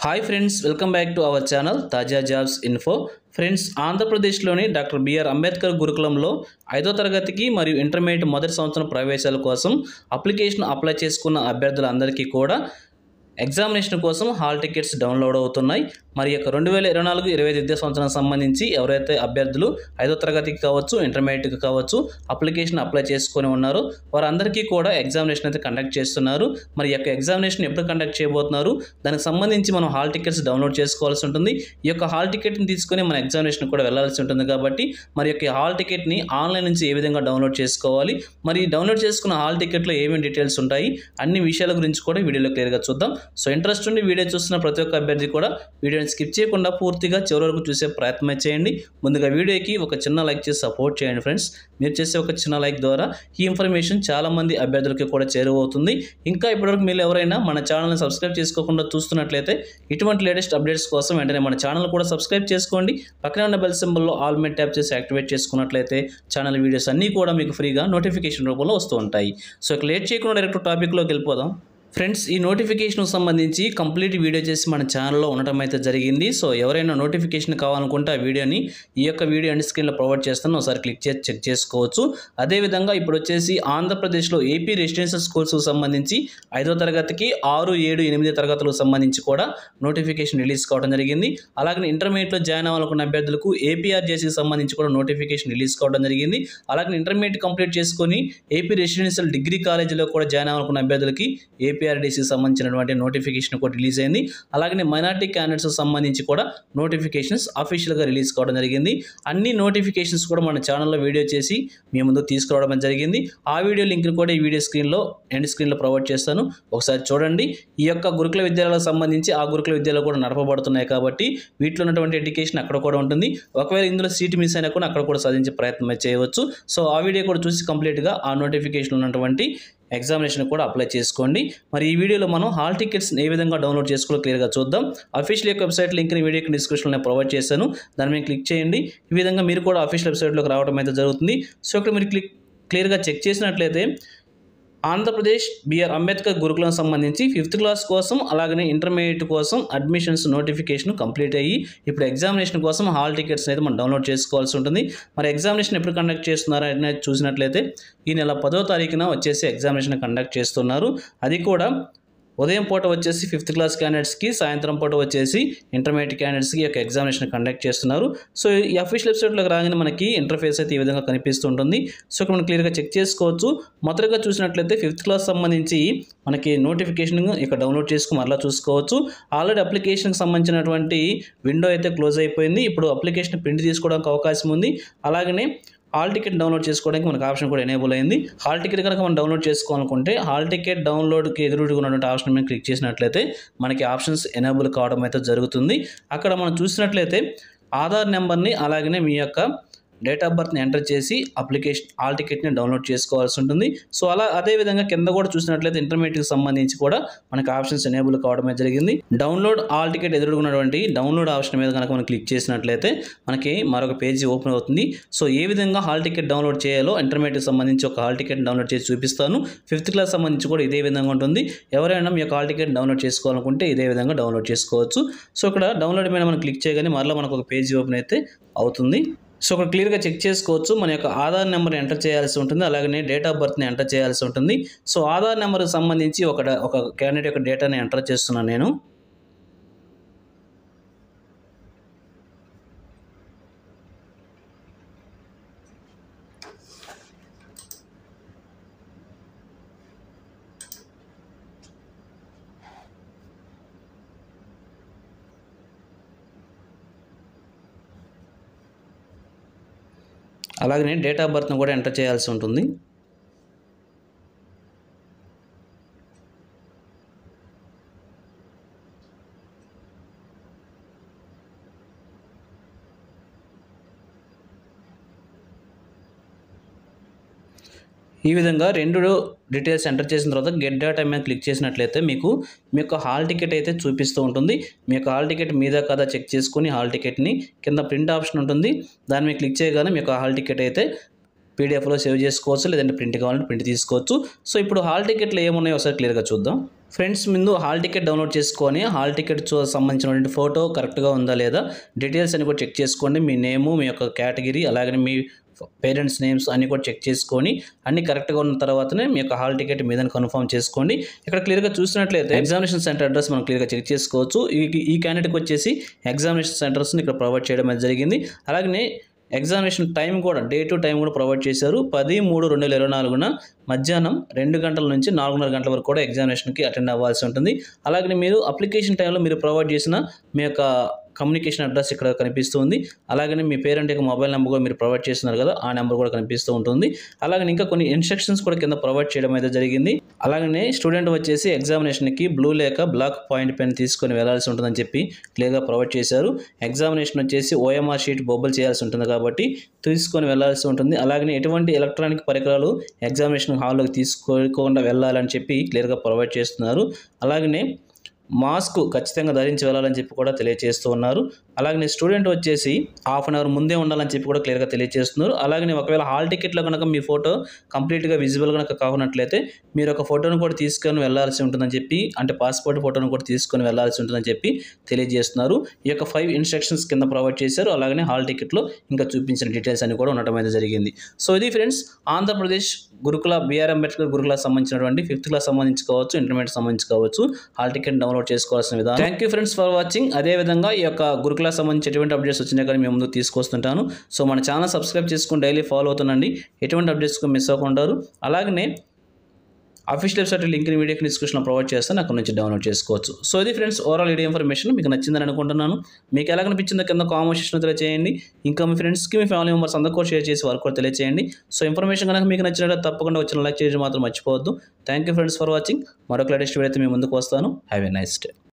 Hi friends, welcome back to our channel తాజా jobs info. Friends, ఆంధ్రప్రదేశ్లోని doctor BR Ambedkar గురుకులంలో 5వ తరగతికి మరియు ఇంటర్మీడియట్ మొదటి సంవత్సరం ప్రవేశాల కోసం అప్లికేషన్ అప్లై చేసుకున్న అభ్యర్థులందరికీ కూడా ఎగ్జామినేషన్ కోసం హాల్ టికెట్స్ డౌన్లోడ్ అవుతున్నాయి. మరి యొక్క 2024-25 విద్యా సంవత్సరానికి సంబంధించి ఎవరైతే అభ్యర్థులు 5వ తరగతికి కావచ్చు, ఇంటర్మీడియట్కి కావచ్చు అప్లికేషన్ అప్లై చేసుకొని ఉన్నారో వారందరికీ కూడా ఎగ్జామినేషన్ అయితే కండక్ట్ చేస్తున్నారు. మరి యొక్క ఎగ్జామినేషన్ ఎప్పుడు కండక్ట్ చేయబోతున్నారు, దానికి సంబంధించి మనం హాల్ టికెట్స్ డౌన్లోడ్ చేసుకోవాల్సి ఉంటుంది. ఈ యొక్క హాల్ టికెట్ని తీసుకొని మన ఎగ్జామినేషన్ కూడా వెళ్ళాల్సి ఉంటుంది. కాబట్టి మరి యొక్క హాల్ టికెట్ని ఆన్లైన్ నుంచి ఏ విధంగా డౌన్లోడ్ చేసుకోవాలి, మరి డౌన్లోడ్ చేసుకున్న హాల్ టికెట్లో ఏమేమి డీటెయిల్స్ ఉంటాయి, అన్ని విషయాల గురించి కూడా వీడియోలో క్లియర్గా చూద్దాం. సో ఇంట్రెస్ట్ ఉండి వీడియో చూస్తున్న ప్రతి ఒక్క అభ్యర్థి కూడా వీడియోని స్కిప్ చేయకుండా పూర్తిగా చివరి వరకు చూసే ప్రయత్నం చేయండి. ముందుగా వీడియోకి ఒక చిన్న లైక్ చేసి సపోర్ట్ చేయండి ఫ్రెండ్స్. మీరు చేసే ఒక చిన్న లైక్ ద్వారా ఈ ఇన్ఫర్మేషన్ చాలామంది అభ్యర్థులకి కూడా చేరువవుతుంది. ఇంకా ఇప్పటివరకు మీరు ఎవరైనా మన ఛానల్ని సబ్స్క్రైబ్ చేసుకోకుండా చూస్తున్నట్లయితే ఇటువంటి లేటెస్ట్ అప్డేట్స్ కోసం వెంటనే మన ఛానల్ కూడా సబ్స్క్రైబ్ చేసుకోండి. పక్కన ఉన్న బెల్ సింబల్లో ఆల్ మీద ట్యాప్ చేసి యాక్టివేట్ చేసుకున్నట్లయితే ఛానల్ వీడియోస్ అన్నీ కూడా మీకు ఫ్రీగా నోటిఫికేషన్ రూపంలో వస్తూ ఉంటాయి. సో ఇక లేట్ చేయకుండా డైరెక్ట్ టాపిక్లోకి వెళ్ళిపోదాం. ఫ్రెండ్స్, ఈ నోటిఫికేషన్కి సంబంధించి కంప్లీట్ వీడియో చేసి మన ఛానల్లో ఉండటం అయితే జరిగింది. సో ఎవరైనా నోటిఫికేషన్ కావాలనుకుంటే ఆ వీడియోని ఈ యొక్క వీడియో ఎండ్ స్క్రీన్లో ప్రొవైడ్ చేస్తాను, ఒకసారి క్లిక్ చేసి చెక్ చేసుకోవచ్చు. అదేవిధంగా ఇప్పుడు వచ్చేసి ఆంధ్రప్రదేశ్లో ఏపీ రెసిడెన్షియల్ స్కూల్స్కి సంబంధించి 5వ తరగతికి 6, 7, 8 తరగతులకు సంబంధించి కూడా నోటిఫికేషన్ రిలీజ్ కావడం జరిగింది. అలాగే ఇంటర్మీడియట్లో జాయిన్ అవ్వాలనుకున్న అభ్యర్థులకు ఏపీఆర్జేసీకి సంబంధించి కూడా నోటిఫికేషన్ రిలీజ్ కావడం జరిగింది. అలాగే ఇంటర్మీడియట్ కంప్లీట్ చేసుకొని ఏపీ రెసిడెన్షియల్ డిగ్రీ కాలేజీలో కూడా జాయిన్ అవ్వాలనుకున్న అభ్యర్థులకి ఏపీఆర్డీసీకి సంబంధించినటువంటి నోటిఫికేషన్ కూడా రిలీజ్ అయింది. అలాగే మైనారిటీ క్యాండిడేట్స్కి సంబంధించి కూడా నోటిఫికేషన్స్ అఫీషియల్గా రిలీజ్ కావడం జరిగింది. అన్ని నోటిఫికేషన్స్ కూడా మన ఛానల్లో వీడియో చేసి మీ ముందు తీసుకురావడం జరిగింది. ఆ వీడియో లింక్ని కూడా ఈ వీడియో స్క్రీన్లో ఎండ్ స్క్రీన్లో ప్రొవైడ్ చేస్తాను, ఒకసారి చూడండి. ఈ యొక్క గురుకుల విద్యాలయాలకు సంబంధించి ఆ గురుకుల విద్యాలయాలు కూడా నడపబడుతున్నాయి కాబట్టి వీటిలో ఉన్నటువంటి ఎడ్యుకేషన్ అక్కడ కూడా ఉంటుంది. ఒకవేళ ఇందులో సీట్ మిస్ అయినా కూడా అక్కడ కూడా సాధించే ప్రయత్నం చేయవచ్చు. సో ఆ వీడియో కూడా చూసి కంప్లీట్గా ఆ నోటిఫికేషన్ ఉన్నటువంటి ఎగ్జామినేషన్ కూడా అప్లై చేసుకోండి. మరి ఈ వీడియోలో మనం హాల్ టికెట్స్ ఏ విధంగా డౌన్లోడ్ చేసుకోవాలో క్లియర్గా చూద్దాం. అఫీషియల్ యొక్క వెబ్సైట్ లింక్ని వీడియోకి డిస్క్రిప్షన్లో ప్రొవైడ్ చేశాను, దాని మీద క్లిక్ చేయండి. ఈ విధంగా మీరు కూడా అఫీషియల్ వెబ్సైట్లోకి రావడం అయితే జరుగుతుంది. సో ఇక్కడ మీరు క్లియర్గా చెక్ చేసినట్లయితే ఆంధ్రప్రదేశ్ బిఆర్ అంబేద్కర్ గురుకులం సంబంధించి 5th క్లాస్ కోసం అలాగనే ఇంటర్మీడియట్ కోసం అడ్మిషన్స్ నోటిఫికేషన్ కంప్లీట్ అయ్యి ఇప్పుడు ఎగ్జామినేషన్ కోసం హాల్ టికెట్స్ అయితే మనం డౌన్లోడ్ చేసుకోవాల్సి ఉంటుంది. మరి ఎగ్జామినేషన్ ఎప్పుడు కండక్ట్ చేస్తున్నారో అనేది చూసినట్లయితే ఈ నెల 10వ తారీఖున వచ్చేసి ఎగ్జామినేషన్ కండక్ట్ చేస్తున్నారు. అది కూడా ఉదయం పూట వచ్చేసి 5th క్లాస్ క్యాండిడేట్స్కి, సాయంత్రం పూట వచ్చేసి ఇంటర్మీడియట్ క్యాండిడేట్స్కి యొక్క ఎగ్జామినేషన్ కండక్ట్ చేస్తున్నారు. సో ఈ అఫీషియల్ వెబ్సైట్లోకి రాగానే మనకి ఇంటర్ఫేస్ అయితే ఈ విధంగా కనిపిస్తుంటుంది. సో ఇక్కడ మనం క్లియర్గా చెక్ చేసుకోవచ్చు. మొదటగా చూసినట్లయితే 5th క్లాస్ సంబంధించి మనకి నోటిఫికేషన్ ఇక్కడ డౌన్లోడ్ చేసుకుని మరలా చూసుకోవచ్చు. ఆల్రెడీ అప్లికేషన్కి సంబంధించినటువంటి విండో అయితే క్లోజ్ అయిపోయింది. ఇప్పుడు అప్లికేషన్ ప్రింట్ తీసుకోవడానికి అవకాశం ఉంది. అలాగనే హాల్ టికెట్ డౌన్లోడ్ చేసుకోవడానికి మనకు ఆప్షన్ కూడా ఎనేబుల్ అయింది. హాల్ టికెట్ కనుక మనం డౌన్లోడ్ చేసుకోవాలనుకుంటే హాల్ టికెట్ డౌన్లోడ్కి ఎదురుగా ఉన్నటువంటి ఆప్షన్ మీద క్లిక్ చేసినట్లయితే మనకి ఆప్షన్స్ ఎనేబుల్ కావడం అయితే జరుగుతుంది. అక్కడ మనం చూసినట్లయితే ఆధార్ నెంబర్ని అలాగనే మీ యొక్క డేట్ ఆఫ్ బర్త్ని ఎంటర్ చేసి అప్లికేషన్ హాల్ టికెట్ని డౌన్లోడ్ చేసుకోవాల్సి ఉంటుంది. సో అదేవిధంగా కింద కూడా చూసినట్లయితే ఇంటర్మీడియట్కి సంబంధించి కూడా మనకి ఆప్షన్స్ ఎనేబుల్ కావడమే జరిగింది. డౌన్లోడ్ హాల్ టికెట్ ఎదురుకున్నటువంటి డౌన్లోడ్ ఆప్షన్ మీద కనుక మనం క్లిక్ చేసినట్లయితే మనకి మరొక పేజీ ఓపెన్ అవుతుంది. సో ఏ విధంగా హాల్ టికెట్ డౌన్లోడ్ చేయాలో ఇంటర్మీడియట్కి సంబంధించి ఒక హాల్ టికెట్ డౌన్లోడ్ చేసి చూపిస్తాను. 5th క్లాస్ సంబంధించి కూడా ఇదే విధంగా ఉంటుంది. ఎవరైనా మీ యొక్క హాల్ టికెట్ డౌన్లోడ్ చేసుకోవాలనుకుంటే ఇదే విధంగా డౌన్లోడ్ చేసుకోవచ్చు. సో ఇక్కడ డౌన్లోడ్ మీద మనం క్లిక్ చేయగానే మరలా మనకు ఒక పేజీ ఓపెన్ అయితే అవుతుంది. సో ఇక్కడ క్లియర్గా చెక్ చేసుకోవచ్చు. మన యొక్క ఆధార్ నెంబర్ ఎంటర్ చేయాల్సి ఉంటుంది, అలాగే డేట్ ఆఫ్ బర్త్ని ఎంటర్ చేయాల్సి ఉంటుంది. సో ఆధార్ నెంబర్కి సంబంధించి ఒక క్యాండిడేట్ యొక్క డేటాని ఎంటర్ చేస్తున్నాను నేను. అలాగే డేట్ ఆఫ్ బర్త్ను కూడా ఎంటర్ చేయాల్సి ఉంటుంది. ఈ విధంగా 2 డీటెయిల్స్ ఎంటర్ చేసిన తర్వాత గెట్ డేటా మీద క్లిక్ చేసినట్లయితే మీకు మీ యొక్క హాల్ టికెట్ అయితే చూపిస్తూ ఉంటుంది. మీ యొక్క హాల్ టికెట్ మీద కదా చెక్ చేసుకుని హాల్ టికెట్ని కింద ప్రింట్ ఆప్షన్ ఉంటుంది, దాని మీద క్లిక్ చేయగానే మీ యొక్క హాల్ టికెట్ అయితే పీడిఎఫ్లో సేవ్ చేసుకోవచ్చు, లేదంటే ప్రింట్ కావాలంటే ప్రింట్ తీసుకోవచ్చు. సో ఇప్పుడు హాల్ టికెట్లు ఏమున్నాయో ఒకసారి క్లియర్గా చూద్దాం. ఫ్రెండ్స్, ముందు హాల్ టికెట్ డౌన్లోడ్ చేసుకొని హాల్ టికెట్ సంబంధించినటువంటి ఫోటో కరెక్ట్గా ఉందా లేదా డీటెయిల్స్ అన్ని కూడా చెక్ చేసుకోండి. మీ నేము, మీ యొక్క కేటగిరీ, అలాగే మీ పేరెంట్స్ నేమ్స్ అన్ని కూడా చెక్ చేసుకొని అన్ని కరెక్ట్గా ఉన్న తర్వాతనే మీ యొక్క హాల్ టికెట్ మీద కన్ఫర్మ్ చేసుకోండి. ఇక్కడ క్లియర్గా చూసినట్లయితే ఎగ్జామినేషన్ సెంటర్ అడ్రస్ మనం క్లియర్గా చెక్ చేసుకోవచ్చు. ఈ క్యాండిడేట్కి వచ్చేసి ఎగ్జామినేషన్ సెంటర్స్ని ఇక్కడ ప్రొవైడ్ చేయడం అనేది జరిగింది. అలాగే ఎగ్జామినేషన్ టైం కూడా, డే టు టైం కూడా ప్రొవైడ్ చేశారు. 10/3/2024 మధ్యాహ్నం 2 గంటల నుంచి 4:30 గంటల వరకు కూడా ఎగ్జామినేషన్కి అటెండ్ అవ్వాల్సి ఉంటుంది. అలాగే మీరు అప్లికేషన్ టైంలో మీరు ప్రొవైడ్ చేసిన మీ యొక్క కమ్యూనికేషన్ అడ్రస్ ఇక్కడ కనిపిస్తుంది. అలాగే మీ పేరెంట్ యొక్క మొబైల్ నెంబర్ కూడా మీరు ప్రొవైడ్ చేస్తున్నారు కదా, ఆ నెంబర్ కూడా కనిపిస్తూ ఉంటుంది. అలాగే ఇంకా కొన్ని ఇన్స్ట్రక్షన్స్ కూడా కింద ప్రొవైడ్ చేయడం అయితే జరిగింది. అలాగే స్టూడెంట్ వచ్చేసి ఎగ్జామినేషన్కి బ్లూ లేక బ్లాక్ పాయింట్ పెన్ తీసుకొని వెళ్లాల్సి ఉంటుందని చెప్పి క్లియర్గా ప్రొవైడ్ చేశారు. ఎగ్జామినేషన్ వచ్చేసి ఓఎంఆర్ షీట్ బొబ్బలు చేయాల్సి ఉంటుంది కాబట్టి తీసుకొని వెళ్లాల్సి ఉంటుంది. అలాగే ఎటువంటి ఎలక్ట్రానిక్ పరికరాలు ఎగ్జామినేషన్ హాల్లోకి తీసుకోకుండా వెళ్ళాలని చెప్పి క్లియర్గా ప్రొవైడ్ చేస్తున్నారు. అలాగే మాస్క్ ఖచ్చితంగా ధరించి వెళ్ళాలని చెప్పి కూడా తెలియజేస్తూ ఉన్నారు. అలాగే స్టూడెంట్ వచ్చేసి హాఫ్ అన్ అవర్ ముందే ఉండాలని చెప్పి కూడా క్లియర్గా తెలియజేస్తున్నారు. అలాగే ఒకవేళ హాల్ టికెట్లో కనుక మీ ఫోటో కంప్లీట్గా విజిబుల్ కనుక కాకున్నట్లయితే మీరు ఒక ఫోటోను కూడా తీసుకొని వెళ్లాల్సి ఉంటుందని చెప్పి, అంటే పాస్పోర్ట్ ఫోటోను కూడా తీసుకొని వెళ్లాల్సి ఉంటుందని చెప్పి తెలియజేస్తున్నారు. ఈ యొక్క 5 ఇన్స్ట్రక్షన్స్ కింద ప్రొవైడ్ చేశారు. అలాగే హాల్ టికెట్లో ఇంకా చూపించిన డీటెయిల్స్ అన్ని కూడా ఉండటం అయితే జరిగింది. సో ఇది ఫ్రెండ్స్, ఆంధ్రప్రదేశ్ గురుకుల బిఆర్ అంబేద్కర్ గురుకులకు సంబంధించినటువంటి 5th క్లాస్ సంబంధించి కావచ్చు, ఇంటర్మీడియట్ సంబంధించి కావచ్చు, హాల్ టికెట్ డౌన్లోడ్ చేసుకోవాల్సిన విధానం. Thank you friends for watching. అదేవిధంగా ఈ యొక్క గురుకుల సంబంధించి ఎటువంటి అప్డేట్స్ వచ్చినా కానీ మేము ముందుకు తీసుకొస్తుంటాను. సో మన ఛానల్ సబ్స్క్రైబ్ చేసుకుని డైలీ ఫాలో అవుతుండండి, ఎటువంటి అప్డేట్స్ మిస్ అవ్వకుంటారు. అలాగే అఫీషియల్ వెబ్సైట్ లింక్ వీడియో డిస్క్రిప్షన్లో ప్రొవైడ్ చేస్తాను, అక్కడ నుంచి డౌన్లోడ్ చేసుకోవచ్చు. సో ఇది ఫ్రెండ్స్, ఓవరాల్ వీడియో ఇన్ఫర్మేషన్ మీకు నచ్చిందని అనుకుంటున్నాను. మీకు ఎలా కనిపించిందో కింద కామెంట్ సెక్షన్లో తెలియజేయండి. ఇంకా మీ ఫ్రెండ్స్కి, మీ ఫ్యామిలీ మెంబర్స్ అందరికీ కూడా షేర్ చేసి వారికి కూడా తెలియజేయండి. సో ఇన్ఫర్మేషన్ కనుక మీకు నచ్చినట్లయితే తప్పకుండా వచ్చిన లైక్ చేయడం మాత్రం మర్చిపోవద్దు. Thank you friends for watching. మరొక లేటెస్ట్ వీడియో అయితే మీ ముందుకు వస్తాను. Have a nice day.